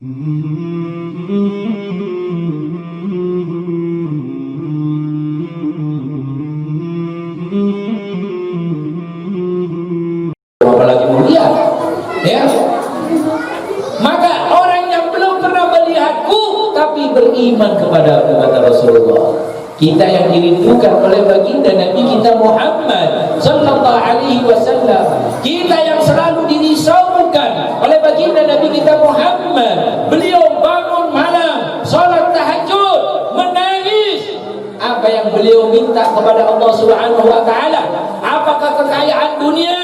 Apalagi mulia, ya. Maka orang yang belum pernah melihatku tapi beriman kepada aku, kata Rasulullah. Kita yang dirindukan oleh baginda Nabi kita Muhammad sallallahu alaihi wasallam, kita yang selalu dirisaukan oleh baginda Nabi kita Muhammad. Beliau bangun malam, salat tahajud, menangis. Apa yang beliau minta kepada Allah Subhanahu wa taala? Apakah kekayaan dunia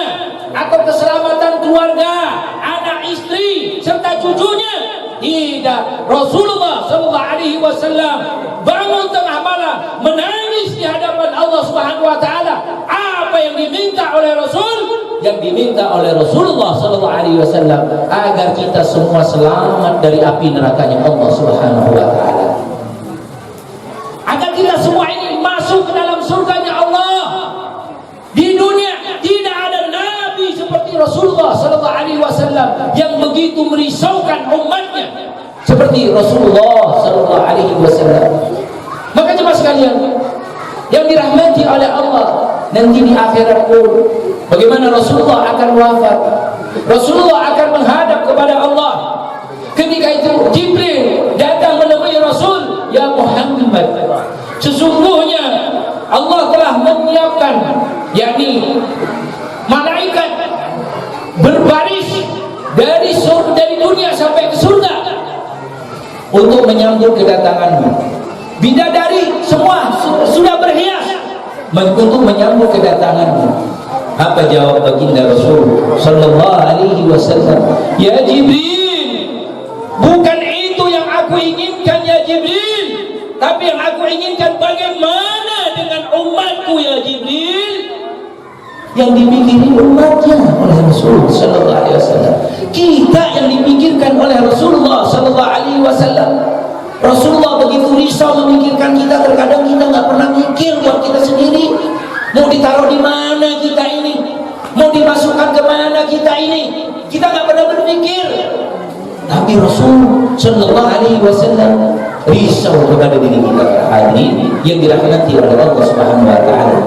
atau keselamatan keluarga, anak istri serta cucunya? Tidak. Rasulullah sallallahu alaihi wasallam bangun tengah malam menangis di hadapan Allah Subhanahu wa taala. Apa yang diminta oleh Rasul? Yang diminta oleh Rasulullah sallallahu alaihi wasallam agar kita semua selamat dari api nerakanya Allah Subhanahu wa taala. Agar kita semua ini masuk ke dalam surganya Allah. Di dunia tidak ada nabi seperti Rasulullah sallallahu alaihi wasallam yang begitu merisaukan umatnya seperti Rasulullah sallallahu alaihi wasallam. Maka jemaah sekalian yang dirahmati oleh Allah, nanti di akhirat pun bagaimana Rasulullah akan wafat, Rasulullah akan menghadap kepada Allah. Ketika itu Jibril datang menemui Rasul, ya Muhammad, sesungguhnya Allah telah menyiapkan, yakni malaikat berbaris dari dunia sampai ke surga untuk menyambut kedatanganmu. Bidadari semua sudah berhias untuk menyambut kedatanganmu. Apa jawab baginda Rasul sallallahu alaihi wasallam? Ya Jibril, bukan itu yang aku inginkan ya Jibril, tapi yang aku inginkan bagaimana dengan umatku ya Jibril. Yang dipikirin umatnya oleh Rasul sallallahu alaihi wasallam. Kita yang dipikirkan oleh Rasulullah sallallahu alaihi wasallam. Rasulullah begitu risau memikirkan kita, terkadang kita nggak pernah mikir buat kita sendiri. Mau ditaruh di mana kita ini? Mau dimasukkan ke mana kita ini? Kita nggak pernah berpikir. Tapi Rasul sallallahu alaihi wasallam risau kepada diri kita hari ini yang dirahmati oleh Allah Subhanahu wa taala.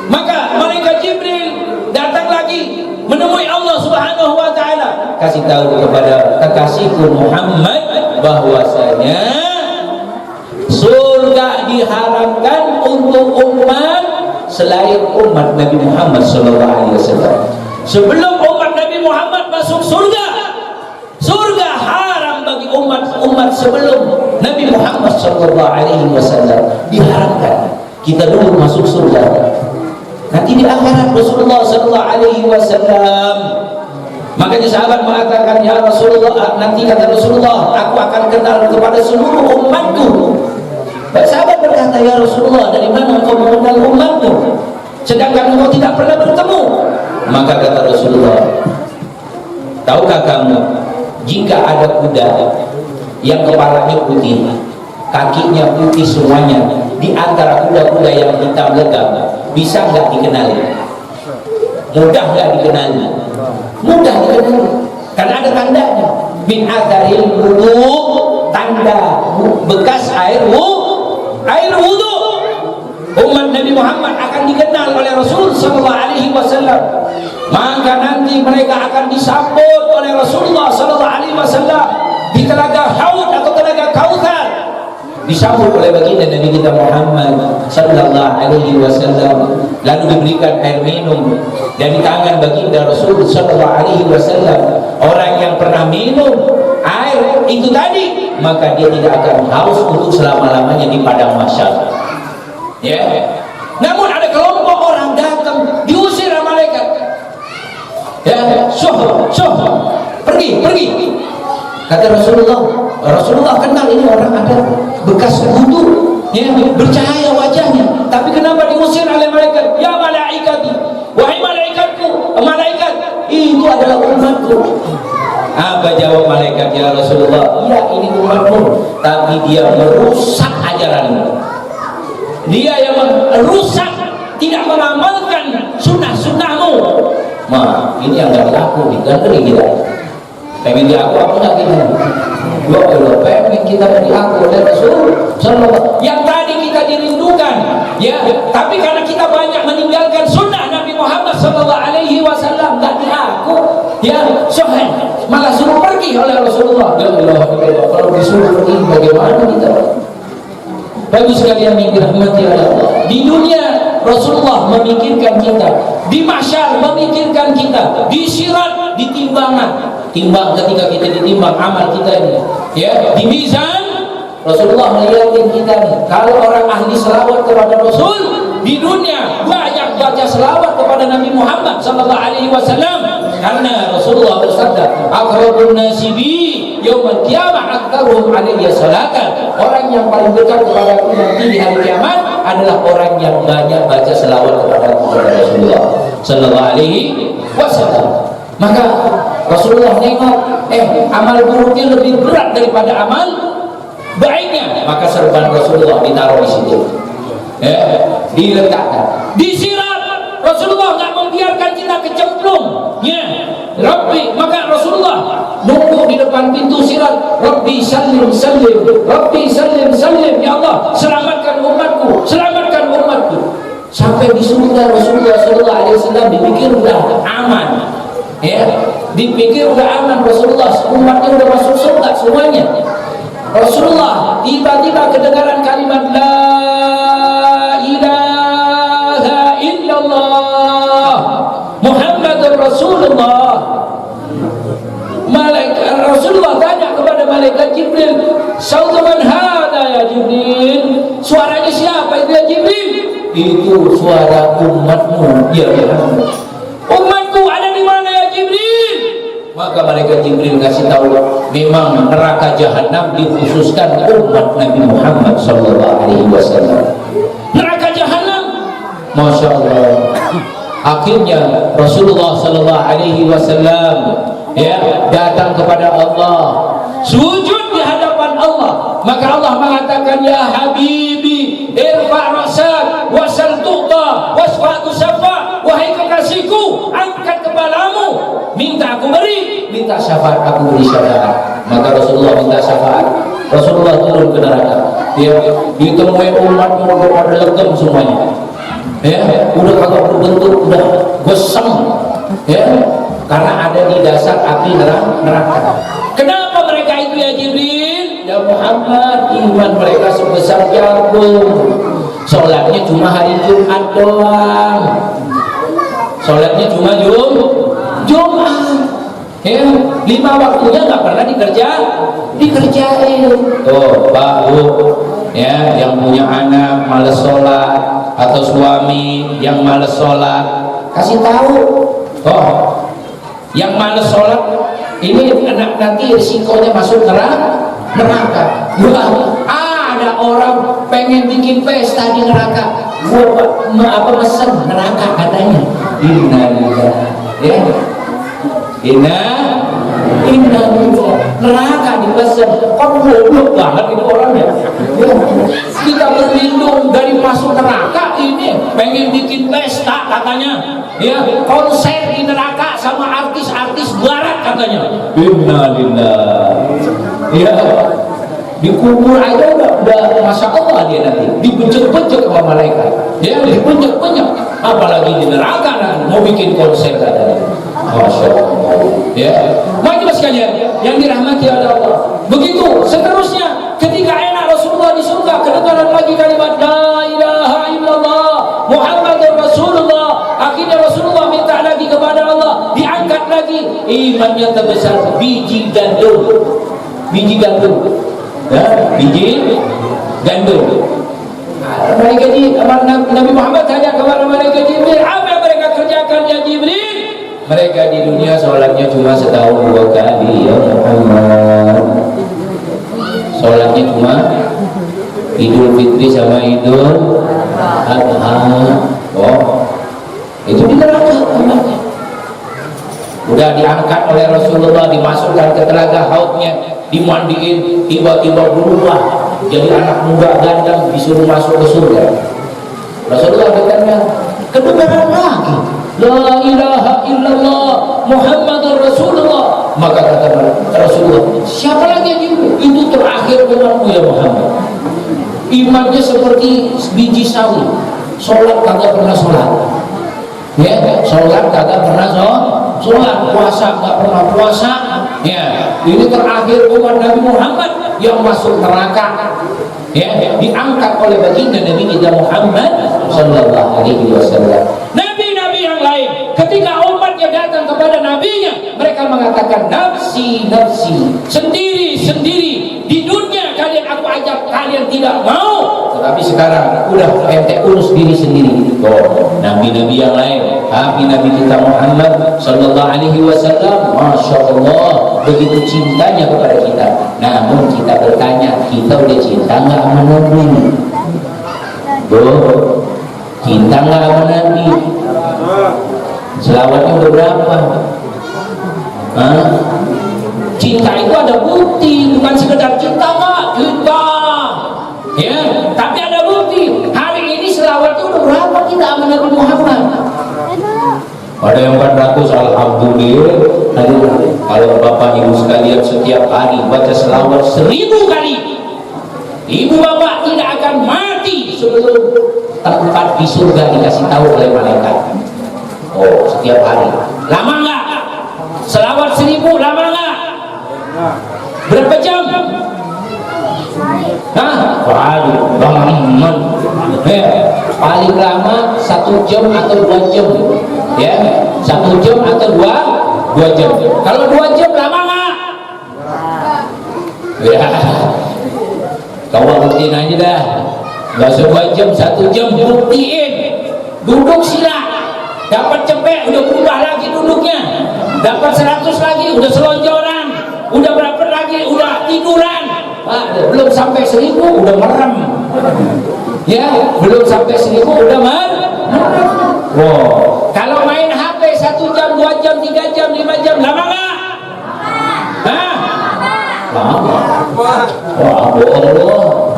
Maka malaikat Jibril datang lagi menemui Allah Subhanahu wa taala, kasih tahu kepada kekasihku Muhammad bahwasanya surga diharamkan untuk umat selain umat Nabi Muhammad sallallahu alaihi wasallam. Sebelum umat Nabi Muhammad masuk surga, surga haram bagi umat sebelum Nabi Muhammad sallallahu alaihi wasallam, diharamkan. Kita dulu masuk surga. Nanti di akhirat Rasulullah sallallahu alaihi wasallam. Makanya sahabat mengatakan, ya Rasulullah, nanti kata Rasulullah, aku akan kenal kepada seluruh umatku. Sahabat berkata, ya Rasulullah, dari mana engkau mengenal umatmu sedangkan engkau tidak pernah bertemu? Maka kata Rasulullah, tahukah kamu, jika ada kuda yang kepalanya putih, kakinya putih semuanya, di antara kuda-kuda yang hitam legam, bisa nggak dikenali? Mudah nggak dikenali? Mudah dikenali, karena ada tandanya. Min atharil wudu, tanda bekas air wudu. Umat Nabi Muhammad akan dikenal oleh Rasul sallallahu alaihi wasallam. Maka nanti mereka akan disambut oleh Rasulullah sallallahu alaihi wasallam di telaga Haud atau telaga Kautsar, disambut oleh baginda Nabi kita Muhammad sallallahu alaihi wasallam, lalu diberikan air minum dari tangan baginda Rasul sallallahu alaihi wasallam. Orang yang pernah minum air itu tadi, maka dia tidak akan haus untuk selama-lamanya di padang mahsyar. Ya. Namun ada kelompok orang datang diusir sama malaikat. Ya, pergi. Kata Rasulullah kenal ini orang, ada bekas wudu, ya, bercahaya wajahnya. Tapi kenapa diusir oleh malaikat? Ya malaikati, wahai malaikatku, malaikat, itu adalah umatku. Apa jawab malaikat? Ya Rasulullah, iya ini umatmu, tapi dia merusak ajaranmu. Dia yang merusak, tidak mengamalkan sunnah-sunnahmu. Ini yang gak laku di negeri kita. Pengen diaku apa nggak kita? Ya Allah, pengen kita diaku oleh Rasul Sallallahu. Yang tadi kita dirindukan, ya. Tapi karena kita banyak meninggalkan sunnah Nabi Muhammad Sallallahu Alaihi Wasallam, nggak diaku, ya. Sohen malah suruh pergi oleh Rasulullah. Ya Allah, kalau disuruh pergi bagaimana kita? Bagus sekalian yang dirahmati Allah. Di dunia Rasulullah memikirkan kita, di mahsyar memikirkan kita, di sirat, di timbangan. Timbang ketika kita ditimbang amal kita ini, ya, di mizan Rasulullah melihatin kita nih. Kalau orang ahli selawat kepada Rasul di dunia banyak baca selawat kepada Nabi Muhammad sallallahu alaihi wasallam, karena Rasulullah bersabda, "Aqrabun nasi bi yaumil qiyamah aktsaruhum alayya salatan." Orang yang paling dekat kepada aku nanti di hari kiamat adalah orang yang banyak baca selawat kepada Rasulullah sallallahu alaihi wasallam. Maka Rasulullah nengok, amal buruknya lebih berat daripada amal baiknya. Maka serban Rasulullah ditaruh di situ, diletakkan. Di sirat Rasulullah nggak membiarkan kita kecemplung, ya. Rabbi, maka Rasulullah nunggu di depan pintu sirat. Rabbi salim salim, Rabbi salim salim, ya Allah selamatkan umatku, selamatkan umatku. Sampai di surga Rasulullah Sallallahu Alaihi Wasallam dipikir udah aman. Ya, dipikir udah aman, Rasulullah umatnya udah masuk surga semuanya. Rasulullah tiba-tiba kedengaran kalimat la ilaha illallah Muhammadur Rasulullah. Malaikat Rasulullah tanya kepada malaikat Jibril, "Sautuman hada ya Jibril?" Suaranya siapa itu ya Jibril? Itu suara umatmu ya Muhammad. Umatku ada di mana ya Jibril? Maka malaikat Jibril kasih tahu, memang neraka jahanam dikhususkan umat Nabi Muhammad sallallahu alaihi wasallam. Neraka jahanam, masya Allah. Akhirnya Rasulullah sallallahu alaihi wasallam, ya, datang kepada Allah, sujud di hadapan Allah. Maka Allah mengatakan, "Ya Habibi, irfa' ra'sak wasal tu'ta wasfa'tu syafa'." Wahai kekasihku, angkat kepalamu, minta aku beri, minta syafaat aku beri syafaat. Maka Rasulullah minta syafaat. Rasulullah turun ke neraka. Dia ditemui umat udah pada legem semuanya. Ya, udah kagak berbentuk, udah gosem. Ya, karena ada di dasar api neraka. Kenapa mereka itu ya Jibril? Ya Muhammad, iman mereka sebesar jagung. Sholatnya cuma hari Jumat doang. Sholatnya cuma Jumat. Ya, 5 waktunya nggak pernah dikerjain. Tuh, Pak, Bu, ya, yang punya anak males sholat atau suami yang males sholat, kasih tahu. Oh, yang males sholat ini nanti risikonya masuk neraka. Ada orang pengen bikin pesta di neraka, gua mesen neraka katanya. Innalillah, ya. Innalillah, neraka dipesen. Kok goblok banget ini orangnya. Ya. Kita berlindung dari masuk neraka, ini pengen bikin pesta katanya. Ya, konser di neraka sama artis-artis barat katanya. Innalillah. Ya. Dikubur aja udah masya Allah dia nanti dibejek-bejek sama malaikat, dia dibejek-bejek, apalagi di neraka mau bikin konser katanya. Masya Allah, ya. Mari sekalian yang dirahmati oleh Allah. Begitu seterusnya, ketika enak Rasulullah di surga, kedengaran lagi kalimat la ilaha illallah Muhammadur Rasulullah. Akhirnya Rasulullah minta lagi kepada Allah, diangkat lagi. Imannya terbesar biji gandum, ya, biji gandum. Mereka Nabi Muhammad tanya kepada mereka Jibril, apa yang mereka kerjakan ya Jibril? Mereka di dunia sholatnya cuma setahun 2 kali ya Muhammad. Sholatnya cuma Idul Fitri sama Idul Adha. Oh, itu di neraka tempatnya. Udah diangkat oleh Rasulullah, dimasukkan ke telaga haudnya, dimandiin, tiba-tiba berubah jadi anak muda ganteng, disuruh masuk ke surga. Rasulullah bertanya, kedengaran lagi la ilaha illallah Muhammadur Rasulullah. Maka kata Rasulullah, siapa lagi yang itu terakhir umatmu ya Muhammad. Imannya seperti biji sawi, sholat kagak pernah sholat, ya, sholat kagak pernah sholat, puasa kagak pernah puasa, ya. Ini terakhir umat Nabi Muhammad yang masuk neraka, ya, diangkat oleh baginda Nabi kita Muhammad Sallallahu Alaihi Wasallam. Nabi-nabi yang lain, ketika umatnya datang kepada nabinya, mereka mengatakan nafsi, nafsi, sendiri, sendiri. Di dunia kalian aku ajak, kalian tidak mau. Tetapi sekarang udah ente urus diri sendiri. Oh, nabi-nabi yang lain, tapi Nabi kita Muhammad Sallallahu Alaihi Wasallam, masya Allah, begitu cintanya kepada kita. Namun kita bertanya, kita udah cinta nggak sama Nabi? Cinta nggak sama Nabi? Selawatnya udah berapa? Hah? Cinta itu ada bukti, bukan sekedar cinta nggak? Cinta, ya. Tapi ada bukti. Hari ini selawatnya udah berapa kita sama Nabi Muhammad? Ada yang 400, alhamdulillah. Kalau bapak ibu sekalian setiap hari baca selawat 1000 kali, ibu bapak tidak akan mati sebelum tempat di surga dikasih tahu oleh malaikat. Oh, setiap hari. Lama nggak? Selawat 1000 lama nggak? Berapa jam? Hah? Paling lama 1 jam atau 2 jam, ya, 1 jam atau 2 jam. Kalau 2 jam lama nggak? Ya, kau buktiin aja dah. Nggak usah 2 jam, 1 jam buktiin. Duduk sila, dapat cepet udah berubah lagi duduknya, dapat 100 lagi udah selonjoran, udah berapa lagi udah tiduran. Belum sampai 1000 udah merem, ya, belum sampai 1000 udah merem. Wow, kalau main HP 1 jam, 2 jam, 3 jam, 5 jam lama nggak? Hah? Lama. Wah, bohong loh.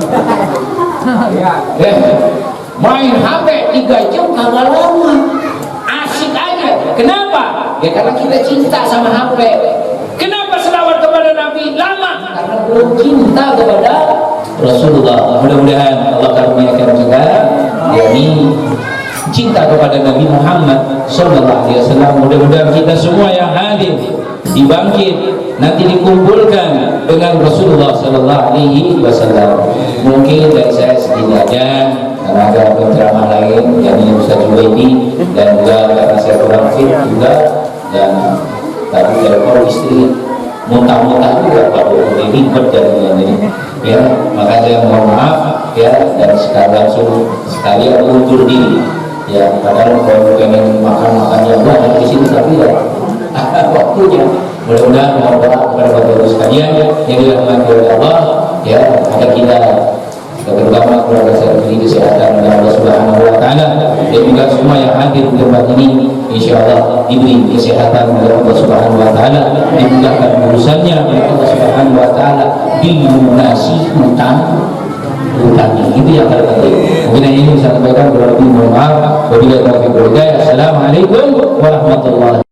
Main HP 3 jam kagak lama, asik aja. Kenapa? Ya karena kita cinta sama HP. Kenapa selawat kepada Nabi lama? Karena belum cinta kepada Rasulullah. Mudah-mudahan Allah karuniakan juga, yakni cinta kepada Nabi Muhammad Sallallahu Alaihi Wasallam. Mudah-mudahan kita semua yang hadir dibangkit nanti dikumpulkan dengan Rasulullah Sallallahu Alaihi Wasallam. Mungkin dari saya segini aja, karena ada penceramah lain yang Ustaz Jubaidi, dan juga karena saya kurang fit juga, dan tadi telepon istri muntah-muntah juga Pak Bowo, ribet jadinya ini, ya. Maka saya mohon maaf, ya, dan sekarang langsung sekalian undur diri, ya. Padahal kalau pengen makan yang banyak di sini, tapi ya waktunya. Mudah-mudahan mohon doa kepada Bapak Ibu sekalian yang dirahmati oleh Allah, ya, agar kita terutama keluarga saya diberi kesehatan oleh Allah Subhanahu Wa Taala, dan juga semua yang hadir di tempat ini, insya Allah diberi kesehatan oleh Allah Subhanahu Wa Taala, dimudahkan urusannya oleh Allah Subhanahu Wa Taala, dilunasi utangnya. Itu yang terpenting. Mungkin ini bisa sampaikan, berarti mohon maaf. Wabillahi taufiq wal hidayah. Assalamualaikum warahmatullahi wabarakatuh.